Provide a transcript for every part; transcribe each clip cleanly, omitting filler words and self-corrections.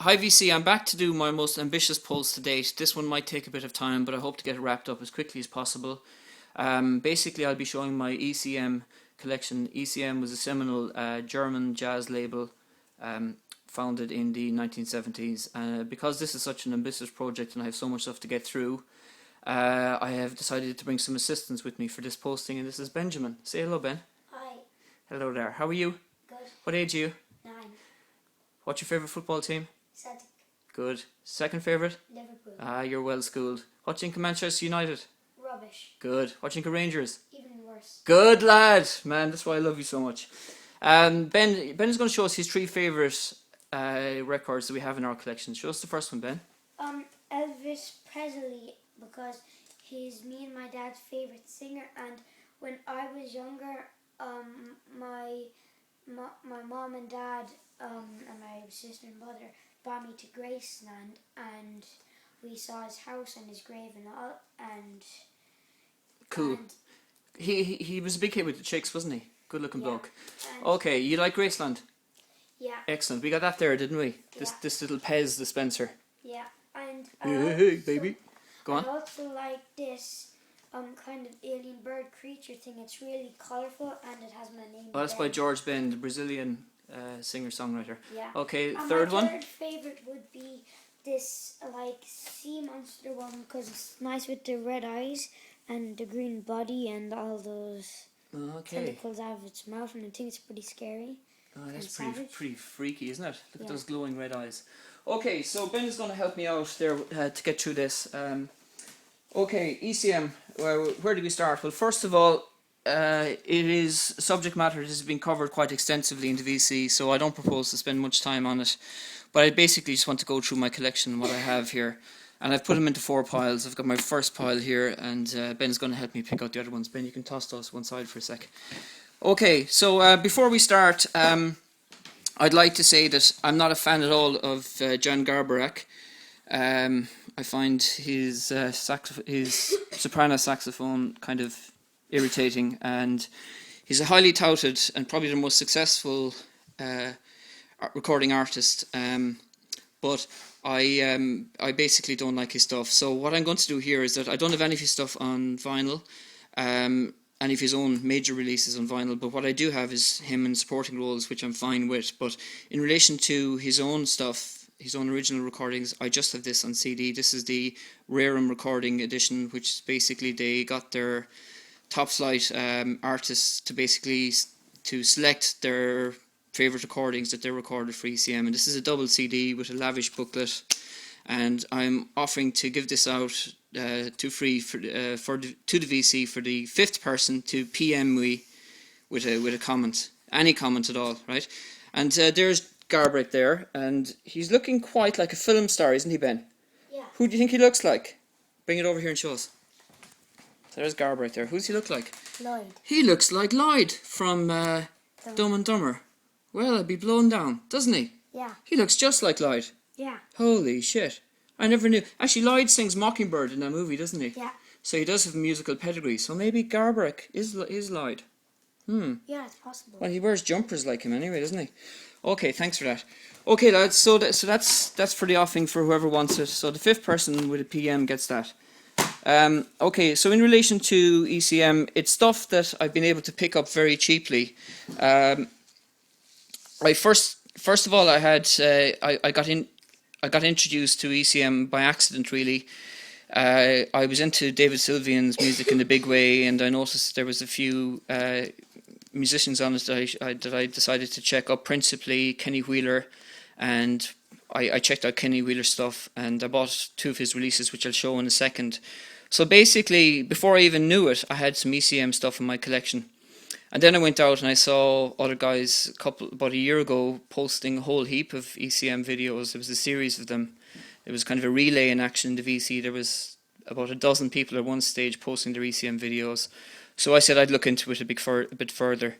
Hi VC, I'm back to do my most ambitious polls to date. This one might take a bit of time, but I hope to get it wrapped up as quickly as possible. Basically, I'll be showing my ECM collection. ECM was a seminal German jazz label founded in the 1970s. Because this is such an ambitious project and I have so much stuff to get through, I have decided to bring some assistants with me for this posting, and this is Benjamin. Say hello, Ben. Hi. Hello there. How are you? Good. What age are you? 9. What's your favourite football team? Celtic. Good. Second favourite? Liverpool. You're well schooled. What do you think of Manchester United? Rubbish. Good. What do you think of Rangers? Even worse. Good lad. Man, that's why I love you so much. Ben is going to show us his 3 favourite records that we have in our collection. Show us the first one, Ben. Elvis Presley, because he's me and my dad's favourite singer, and when I was younger, my mom and dad and my sister and brother brought me to Graceland, and we saw his house and his grave and all, and cool. And he was a big hit with the chicks, wasn't he? Good looking bloke. And Okay, you like Graceland? yeah. Excellent. We got that there, didn't we? Yeah. This little Pez dispenser. Yeah. And Hey, baby. Go on. I also like this kind of alien bird creature thing. It's really colourful and it has my name. Oh, that's by George Ben, the Brazilian singer-songwriter. Yeah. Okay, And third my one. third favourite would be this like sea monster one, because it's nice with the red eyes and the green body and all those Okay. tentacles out of its mouth, and I think it's pretty scary. Oh, that's And savage. pretty freaky, isn't it? Look at Yeah. those glowing red eyes. Okay, so Ben is going to help me out there to get through this. Okay, ECM. Where do we start? Well, first of all, it is subject matter that has been covered quite extensively in the VC, so I don't propose to spend much time on it. But I basically just want to go through my collection and what I have here. And I've put them into 4 piles. I've got my first pile here, and Ben's going to help me pick out the other ones. Ben, you can toss those one side for a sec. Okay, so before we start, I'd like to say that I'm not a fan at all of John Garbarek. I find his soprano saxophone kind of irritating, and he's a highly touted and probably the most successful recording artist. But I basically don't like his stuff. So what I'm going to do here is that I don't have any of his stuff on vinyl, any of his own major releases on vinyl, but what I do have is him in supporting roles, which I'm fine with. But in relation to his own stuff, his own original recordings, I just have this on CD. This is the Rarum recording edition, which is basically they got their top flight artists to select their favourite recordings that they recorded for ECM, and this is a double CD with a lavish booklet, and I'm offering to give this out to free to the VC for the 5th person to PM me with a comment, any comment at all, right? And there's Garbarek there, and he's looking quite like a film star, isn't he, Ben? Yeah. Who do you think he looks like? Bring it over here and show us. So there's Garbarek there. Who does he look like? Lloyd. He looks like Lloyd from Dumb and Dumber. Well, I'd be blown down, doesn't he? Yeah. He looks just like Lloyd. Yeah. Holy shit. I never knew. Actually, Lloyd sings Mockingbird in that movie, doesn't he? Yeah. So he does have a musical pedigree. So maybe Garbarek is Lloyd. Yeah, it's possible. Well, he wears jumpers like him anyway, doesn't he? Okay, thanks for that. Okay, lads, so that's for the offing for whoever wants it. So the 5th person with a PM gets that. Okay, so in relation to ECM, it's stuff that I've been able to pick up very cheaply. I first of all, I got introduced to ECM by accident, really. I was into David Sylvian's music in a big way, and I noticed there was a few musicians on it that I decided to check up, principally Kenny Wheeler, and I checked out Kenny Wheeler's stuff, and I bought 2 of his releases, which I'll show in a second. So basically, before I even knew it, I had some ECM stuff in my collection. And then I went out and I saw other guys about a year ago posting a whole heap of ECM videos. There was a series of them. It was kind of a relay in action in the VC. There was about a dozen people at one stage posting their ECM videos. So I said I'd look into it a bit further.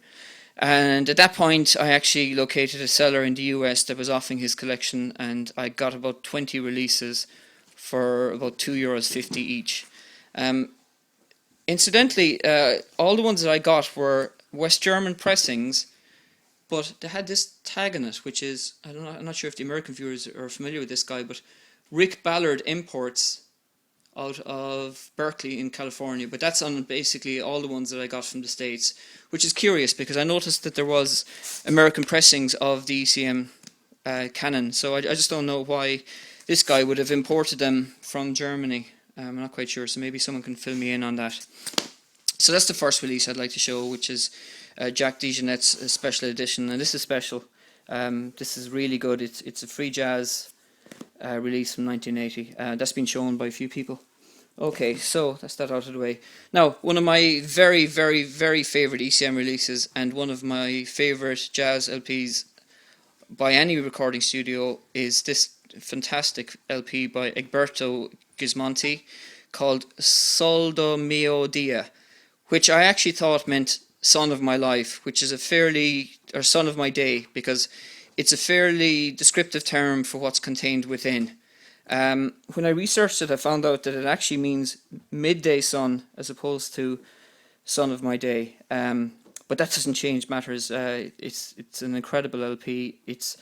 And at that point, I actually located a seller in the US that was offering his collection, and I got about 20 releases for about €2.50 each. Incidentally, all the ones that I got were West German pressings but they had this tag on it, which is, I'm not sure if the American viewers are familiar with this guy, but Rick Ballard Imports out of Berkeley in California. But that's on basically all the ones that I got from the States, which is curious because I noticed that there was American pressings of the ECM canon, so I just don't know why this guy would have imported them from Germany. I'm not quite sure, so maybe someone can fill me in on that. So that's the first release I'd like to show, which is Jack DeJohnette's special edition, and this is special. This is really good. It's a free jazz release from 1980. That's been shown by a few people. Okay, so that's that out of the way. Now, one of my very, very, very favourite ECM releases and one of my favourite jazz LPs by any recording studio is this fantastic LP by Egberto Gismonti called Soldo Mio Dia, which I actually thought meant son of my life, which is or son of my day, because it's a fairly descriptive term for what's contained within. When I researched it, I found out that it actually means midday sun as opposed to son of my day. But that doesn't change matters. It's an incredible LP. It's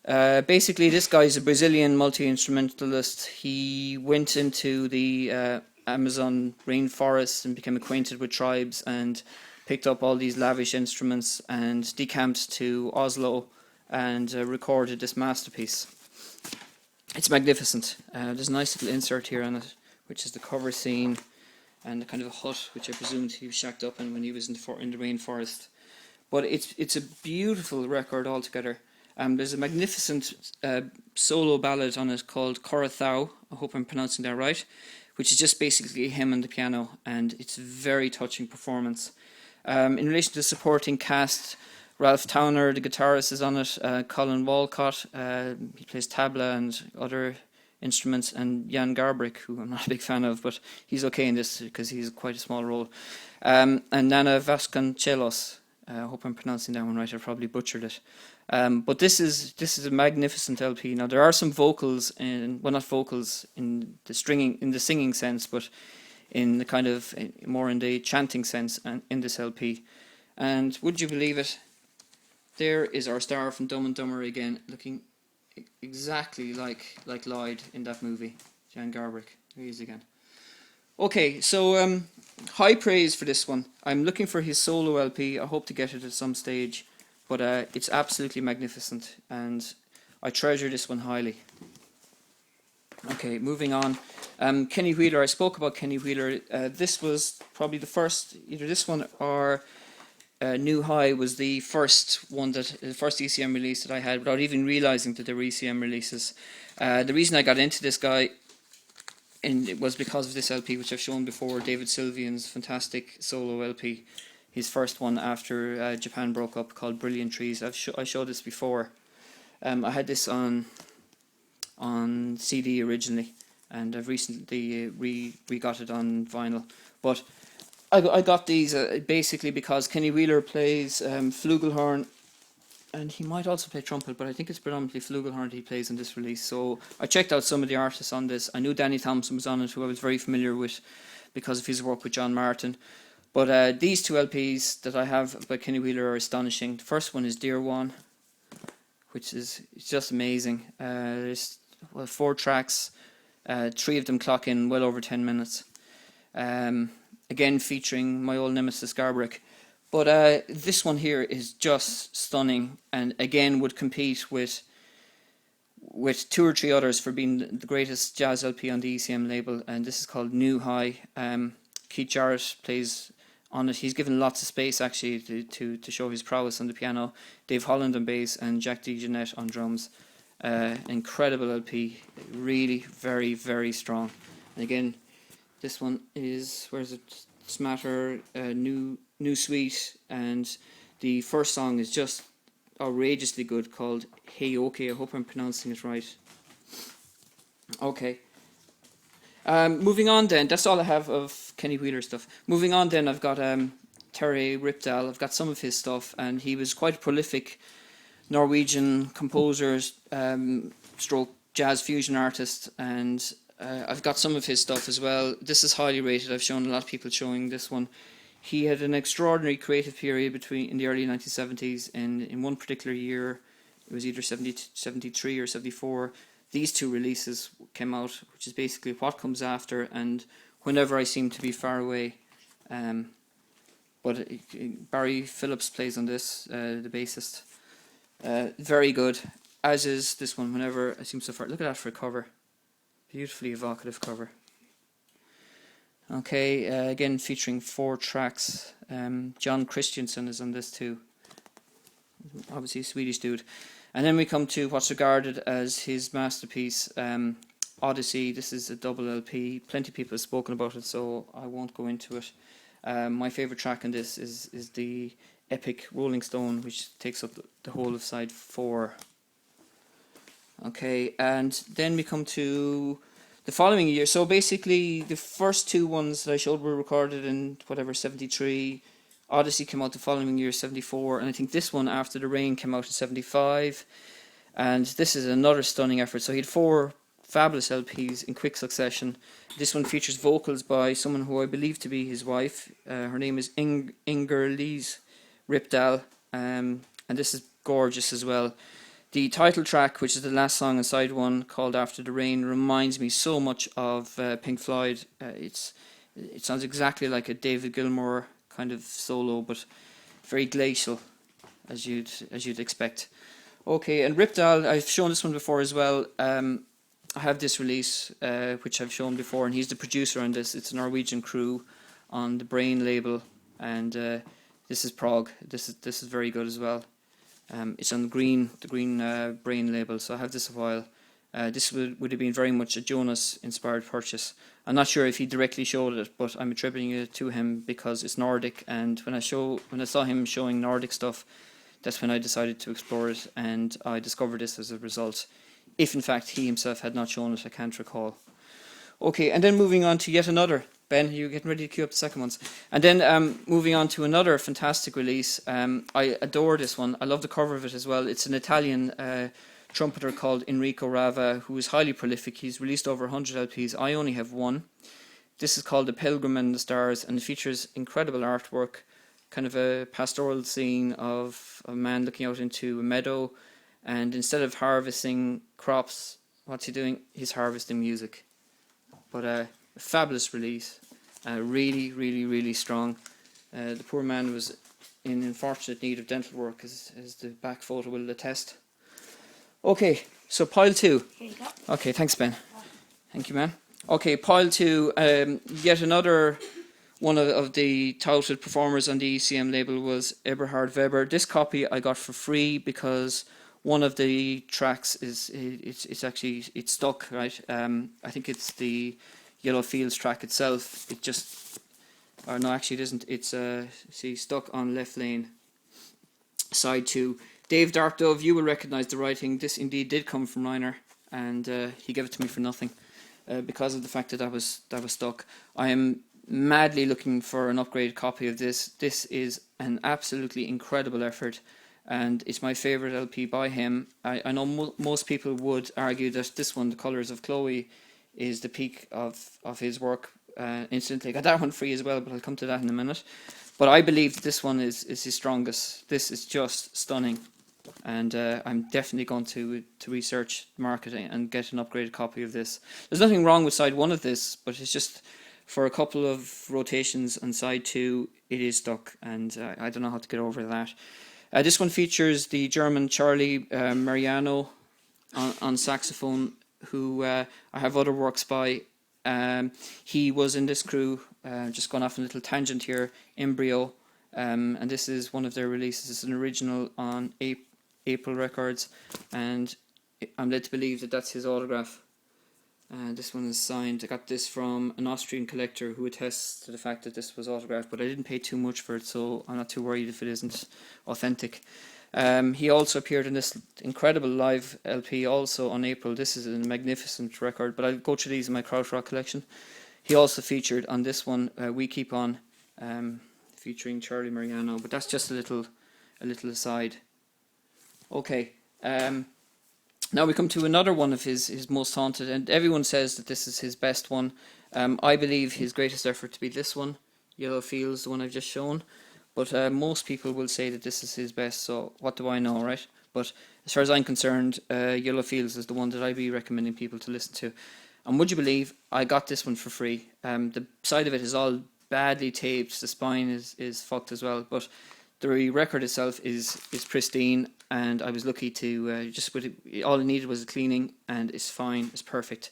basically, this guy is a Brazilian multi-instrumentalist. He went into the Amazon rainforest and became acquainted with tribes and picked up all these lavish instruments and decamped to Oslo and recorded this masterpiece. It's magnificent. There's a nice little insert here on it, which is the cover scene and the kind of a hut, which I presumed he was shacked up in when he was in the rainforest. But it's a beautiful record altogether. There's a magnificent solo ballad on it called Corathau, I hope I'm pronouncing that right, which is just basically him and the piano, and it's a very touching performance. In relation to the supporting cast, Ralph Towner, the guitarist, is on it. Colin Walcott, he plays tabla and other instruments, and Jan Garbarek, who I'm not a big fan of, but he's okay in this because he's quite a small role. And Nana Vasconcelos, I hope I'm pronouncing that one right. I probably butchered it. But this is a magnificent LP. Now there are some vocals, not vocals in the singing sense, but in the kind of more in the chanting sense, and in this LP. And would you believe it? There is our star from Dumb and Dumber again, looking exactly like Lloyd in that movie, Jan Garbarek. There he is again. Okay, so high praise for this one. I'm looking for his solo LP. I hope to get it at some stage, but it's absolutely magnificent, and I treasure this one highly. Okay, moving on. Kenny Wheeler. I spoke about Kenny Wheeler. This was probably the first, either this one or New High was the first ECM release that I had without even realizing that there were ECM releases. The reason I got into this guy it was because of this LP, which I've shown before, David Sylvian's fantastic solo LP, his first one after Japan broke up, called Brilliant Trees. I showed this before. I had this on CD originally, and I've recently re-got it on vinyl. But I got these basically because Kenny Wheeler plays flugelhorn, and he might also play trumpet, but I think it's predominantly flugelhorn he plays in this release. So I checked out some of the artists on this. I knew Danny Thompson was on it, who I was very familiar with because of his work with John Martin. But these two LPs that I have by Kenny Wheeler are astonishing. The first one is Dear One, which is just amazing. There's 4 tracks, 3 of them clock in well over 10 minutes. Again, featuring my old nemesis Garbarek. But this one here is just stunning, and again would compete with 2 or 3 others for being the greatest jazz LP on the ECM label, and this is called New High. Keith Jarrett plays on it. He's given lots of space actually to show his prowess on the piano. Dave Holland on bass and Jack DeJohnette on drums. Incredible LP, really very, very strong. And again, this one is, where's it? Smatter, New Sweet, and the first song is just outrageously good, called Hey Okay. I hope I'm pronouncing it right. Okay. Moving on then, that's all I have of Kenny Wheeler stuff. Moving on then, I've got Terry Ripdahl. I've got some of his stuff, and he was quite a prolific Norwegian composer, stroke jazz fusion artist, and I've got some of his stuff as well. This is highly rated. I've shown a lot of people showing this one. he had an extraordinary creative period in the early 1970s, and in one particular year, it was either 73 or 74, these two releases came out, which is basically What Comes After and Whenever I Seem to Be Far Away. But Barry Phillips plays on this, the bassist. Very good, as is this one, Whenever I Seem So Far. Look at that for a cover. Beautifully evocative cover. Okay, again featuring 4 tracks. John Christensen is on this too. Obviously a Swedish dude. And then we come to what's regarded as his masterpiece, Odyssey. This is a double LP. Plenty of people have spoken about it, so I won't go into it. My favourite track on this is the epic Rolling Stone, which takes up the whole of side 4. Okay, and then we come to the following year. So basically, the first 2 ones that I showed were recorded in whatever 73. Odyssey came out the following year, 74, and I think this one, After the Rain, came out in 75. And this is another stunning effort. So he had 4 fabulous LPs in quick succession. This one features vocals by someone who I believe to be his wife. Her name is Inger-Lise Ripdahl, and this is gorgeous as well. The title track, which is the last song on side 1, called After the Rain, reminds me so much of Pink Floyd. It sounds exactly like a David Gilmour kind of solo, but very glacial, as you'd expect. Okay, and Ripdahl, I've shown this one before as well. I have this release, which I've shown before, and he's the producer on this. It's a Norwegian crew on the Brain label, and this is prog. This is very good as well. It's on the green Brain label, so I have this a while. This would have been very much a Jonas-inspired purchase. I'm not sure if he directly showed it, but I'm attributing it to him because it's Nordic, and when I saw him showing Nordic stuff, that's when I decided to explore it, and I discovered this as a result. If in fact he himself had not shown it, I can't recall. Okay, and then moving on to yet another. Ben, are you getting ready to cue up the second ones? And then moving on to another fantastic release. I adore this one. I love the cover of it as well. It's an Italian trumpeter called Enrico Rava, who is highly prolific. He's released over 100 LPs. I only have one. This is called The Pilgrim and the Stars, and it features incredible artwork, kind of a pastoral scene of a man looking out into a meadow, and instead of harvesting crops, what's he doing? He's harvesting music. But a fabulous release, really, really, really strong. The poor man was in unfortunate need of dental work, as the back photo will attest. Okay, so pile 2. Here you go. Okay, thanks Ben. Thank you, man. Okay, pile 2, yet another one of the touted performers on the ECM label was Eberhard Weber. This copy I got for free because one of the tracks it's stuck, right? I think it's the Yellow Fields track itself. It isn't. It's stuck on Left Lane, side 2. Dave Darkdove, you will recognise the writing. This indeed did come from Reiner, and he gave it to me for nothing because of the fact that I was stuck. I am madly looking for an upgraded copy of this. This is an absolutely incredible effort, and it's my favourite LP by him. I know most people would argue that this one, The Colours of Chloe, is the peak of his work. Instantly I got that one free as well, but I'll come to that in a minute. But I believe that this one is his strongest. This is just stunning, and I'm definitely going to research marketing and get an upgraded copy of this. There's nothing wrong with side 1 of this, but it's just for a couple of rotations on side 2 it is stuck, and I don't know how to get over that. This one features the German Charlie Mariano on saxophone, who I have other works by. He was in this crew, just gone off a little tangent here, Embryo, and this is one of their releases. It's an original on April Records, and I'm led to believe that that's his autograph. This one is signed. I got this from an Austrian collector who attests to the fact that this was autographed, but I didn't pay too much for it, so I'm not too worried if it isn't authentic. He also appeared in this incredible live LP also on April. This is a magnificent record, but I'll go through these in my Krautrock collection. He also featured on this one, We Keep On, featuring Charlie Mariano, but that's just a little aside. Okay, now we come to another one of his most haunted, and everyone says that this is his best one. I believe his greatest effort to be this one. Yellow Fields, the one I've just shown. But most people will say that this is his best, so what do I know, right? But as far as I'm concerned, Yellow Fields is the one that I'd be recommending people to listen to. And would you believe, I got this one for free. The side of it is all badly taped, the spine is fucked as well, but the record itself is pristine, and I was lucky to just with it, all it needed was a cleaning, and it's fine, it's perfect.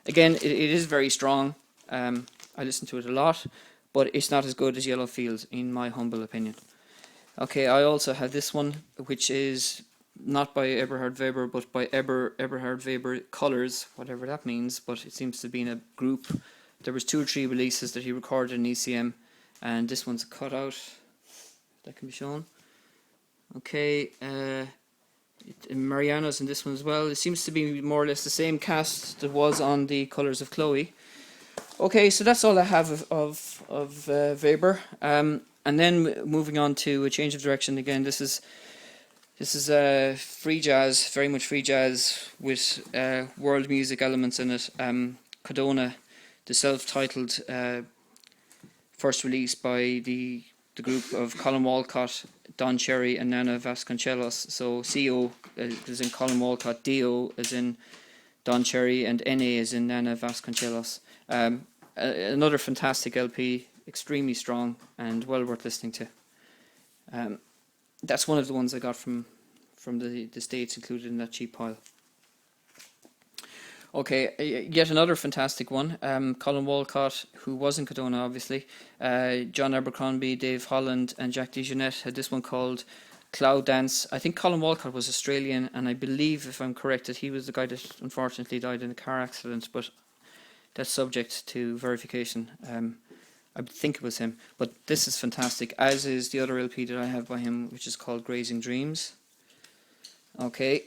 Again, it is very strong. I listen to it a lot, but it's not as good as Yellow Fields, in my humble opinion. Okay, I also have this one, which is not by Eberhard Weber, but by Eberhard Weber Colors, whatever that means, but it seems to be in a group. There was 2 or 3 releases that he recorded in ECM, and this one's a cutout. That can be shown. Okay, Mariano's in this one as well. It seems to be more or less the same cast that was on the Colours of Chloe. Okay, so that's all I have of Weber. And then moving on to a change of direction again. This is free jazz, very much free jazz with world music elements in it. Codona, the self-titled first release by the group of Colin Walcott, Don Cherry and Nana Vasconcelos. So CO is in Colin Walcott, DO is in Don Cherry, and NA is in Nana Vasconcelos. Another fantastic LP, extremely strong and well worth listening to. That's one of the ones I got from the States, included in that cheap pile. Okay, yet another fantastic one. Colin Walcott, who was in Codona, obviously. John Abercrombie, Dave Holland, and Jack DeJohnette had this one called Cloud Dance. I think Colin Walcott was Australian, and I believe, if I'm correct, that he was the guy that unfortunately died in a car accident, but that's subject to verification. I think it was him. But this is fantastic, as is the other LP that I have by him, which is called Grazing Dreams. Okay.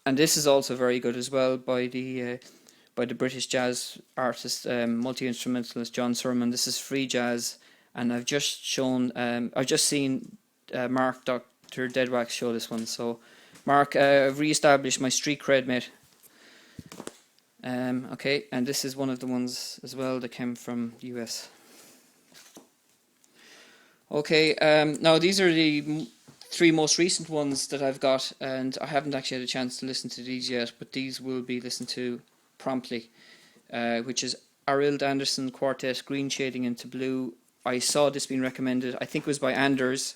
And this is also very good as well, by the British jazz artist, multi-instrumentalist John Surman. This is free jazz, and I've just seen Mark Dr. Deadwax show this one. So, Mark, I've re-established my street cred, mate. Okay, and this is one of the ones as well that came from the US. Okay, now these are the 3 most recent ones that I've got, and I haven't actually had a chance to listen to these yet, but these will be listened to promptly, which is Arild Anderson Quartet, Green Shading into Blue. I saw this being recommended, I think it was by Anders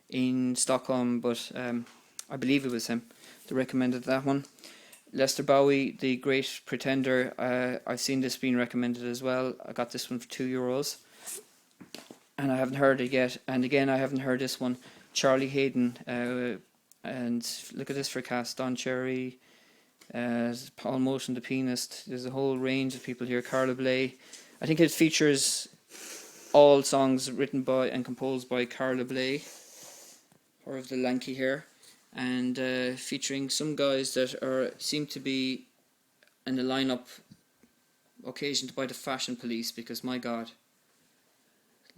in Stockholm, but I believe it was him that recommended that one. Lester Bowie, The Great Pretender, I've seen this being recommended as well. I got this one for €2, and I haven't heard it yet, and again I haven't heard this one. Charlie Hayden, and look at this for cast. Don Cherry, Paul Motion, the pianist. There's a whole range of people here. Carla Bley. I think it features all songs written by and composed by Carla Bley, or of the lanky hair, and featuring some guys that seem to be in the lineup occasioned by the Fashion Police, because my God,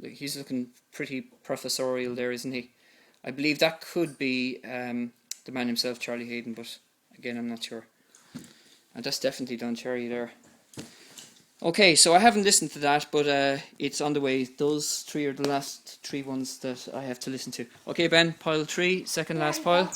he's looking pretty professorial there, isn't he? I believe that could be the man himself, Charlie Hayden, but again, I'm not sure. And that's definitely Don Cherry there. Okay, so I haven't listened to that, but it's on the way. Those 3 are the last 3 ones that I have to listen to. Okay, Ben, pile 3, second last pile.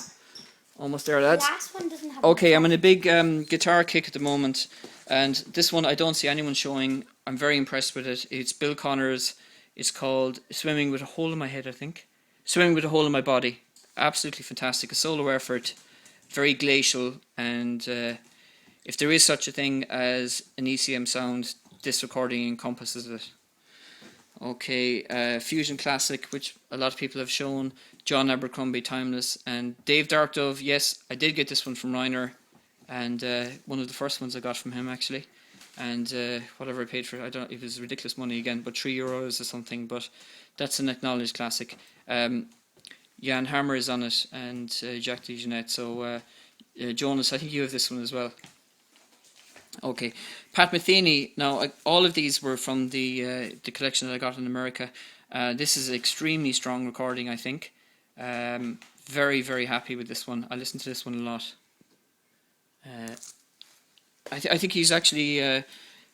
Almost there, lads. The last one doesn't have. Okay, I'm in a big guitar kick at the moment, and this one I don't see anyone showing. I'm very impressed with it. It's Bill Connors. It's called Swimming with a Hole in My Head, I think. Swimming with a Hole in My Body. Absolutely fantastic. A solo effort. Very glacial. And if there is such a thing as an ECM sound, this recording encompasses it. Okay, Fusion Classic, which a lot of people have shown. John Abercrombie, Timeless. And Dave Darkdove, yes, I did get this one from Reiner. And one of the first ones I got from him, actually. And whatever I paid for it, I don't know, it was ridiculous money again, but €3 or something. But that's an acknowledged classic. Jan Hammer is on it, and Jack DeJohnette. So Jonas, I think you have this one as well. Okay, Pat Metheny. Now, all of these were from the collection that I got in America. This is an extremely strong recording, I think. Very, very happy with this one. I listen to this one a lot. I think he's actually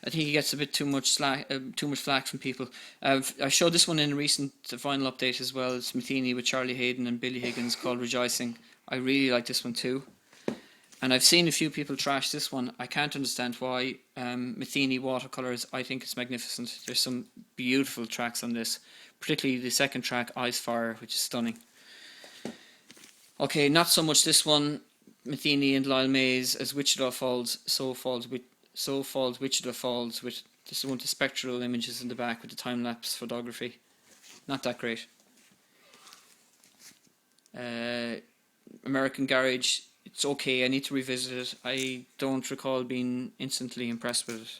I think he gets a bit too much flack from people. I showed this one in a recent final update as well. It's Matheny with Charlie Hayden and Billy Higgins called Rejoicing. I really like this one too. And I've seen a few people trash this one. I can't understand why. Matheny watercolours, I think it's magnificent. There's some beautiful tracks on this, particularly the second track, Ice Fire, which is stunning. Okay, not so much this one. Matheny and Lyle Mays as Wichita Falls, so falls Wichita Falls, with this one, the spectral images in the back with the time-lapse photography. Not that great. American Garage, it's okay, I need to revisit it. I don't recall being instantly impressed with it.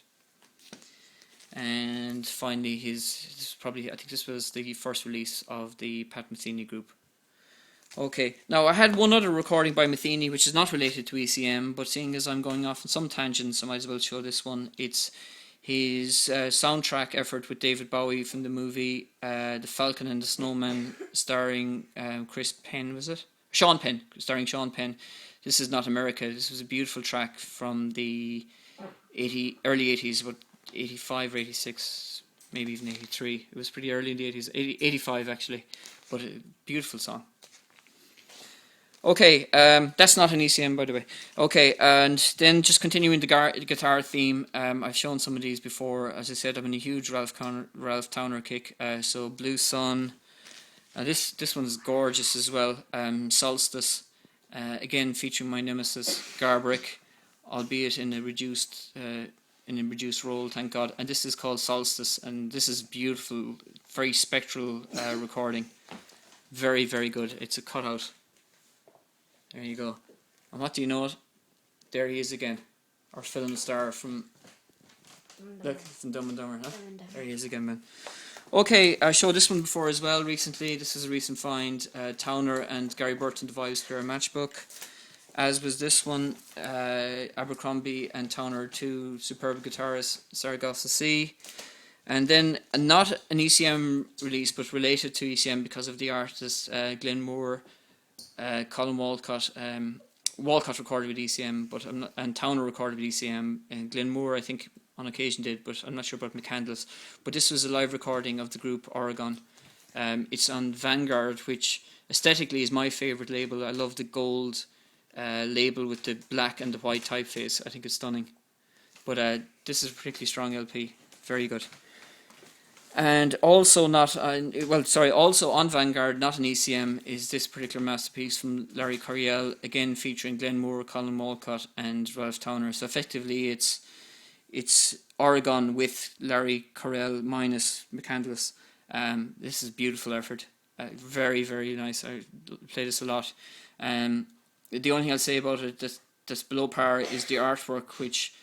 And finally, I think this was the first release of the Pat Metheny group. Okay, now I had one other recording by Metheny which is not related to ECM, but seeing as I'm going off on some tangents, I might as well show this one. It's his soundtrack effort with David Bowie from the movie The Falcon and the Snowman, starring Chris Penn, was it? Sean Penn, starring Sean Penn. This is Not America. This was a beautiful track from the early 80s, about 85 or 86, maybe even 83. It was pretty early in the 80s, 85 actually, but a beautiful song. Okay, that's not an ECM, by the way. Okay, and then just continuing the guitar theme, I've shown some of these before. As I said, I'm in a huge Ralph Towner kick. So Blue Sun, this one's gorgeous as well. Solstice, again featuring my nemesis Garbarek, albeit in a reduced role, thank God. And this is called Solstice, and this is beautiful, very spectral recording. Very, very good. It's a cutout. There you go. And what do you know it? There he is again. Our film star from Dumb and Dumber, huh? There he is again, man. Okay, I showed this one before as well recently. This is a recent find. Towner and Gary Burton, the Vibes Clear matchbook. As was this one, Abercrombie and Towner, two superb guitarists, Zaragoza C. And then not an ECM release, but related to ECM because of the artist Glenn Moore. Colin Walcott recorded with ECM, and Towner recorded with ECM, and Glenn Moore I think on occasion did, but I'm not sure about McCandless. But this was a live recording of the group Oregon. It's on Vanguard, which aesthetically is my favourite label. I love the gold label with the black and the white typeface. I think it's stunning. But this is a particularly strong LP. Very good. And also also on Vanguard, not an ECM, is this particular masterpiece from Larry Coryell, again featuring Glenn Moore, Colin Walcott and Ralph Towner. So effectively it's Oregon with Larry Coryell minus McCandless. This is a beautiful effort. Very, very nice. I play this a lot. The only thing I'll say about it that's below par is the artwork, which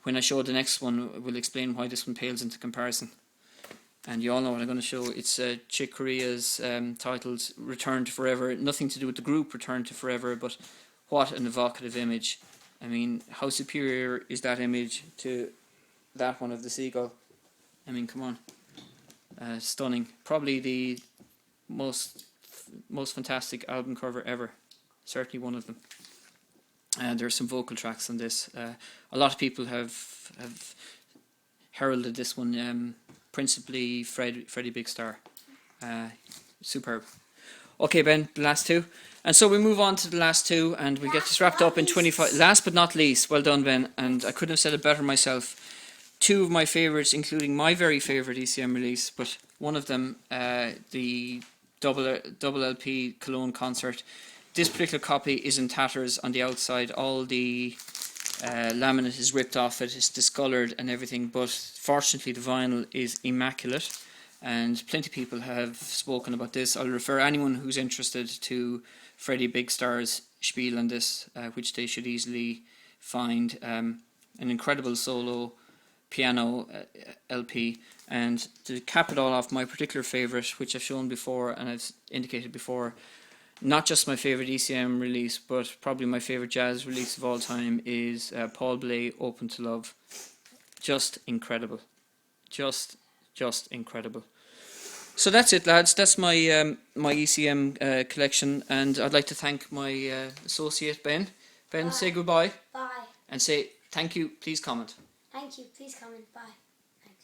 when I show the next one will explain why this one pales into comparison. And you all know what I'm going to show. It's Chick Corea's titled Return to Forever. Nothing to do with the group Return to Forever, but what an evocative image. I mean, how superior is that image to that one of the seagull? I mean, come on. Stunning. Probably the most fantastic album cover ever. Certainly one of them. And there's some vocal tracks on this. A lot of people have heralded this one. Principally Freddie Big Star. Superb. Okay, Ben, the last two. And so we move on to the last two, and we get this wrapped up in 25. Last but not least, well done, Ben. And I couldn't have said it better myself. Two of my favourites, including my very favourite ECM release, but one of them, the double LP Cologne concert. This particular copy is in tatters on the outside. All the laminate is ripped off it, it's discoloured and everything, but fortunately the vinyl is immaculate, and plenty of people have spoken about this. I'll refer anyone who's interested to Freddie Big Star's spiel on this, which they should easily find. An incredible solo piano LP, and to cap it all off, my particular favourite, which I've shown before and I've indicated before, not just my favourite ECM release, but probably my favourite jazz release of all time, is Paul Bley, Open to Love. Just incredible. Just incredible. So that's it, lads. That's my my ECM collection, and I'd like to thank my associate, Ben. Ben, say goodbye. Bye. And say thank you, please comment. Thank you. Please comment. Bye.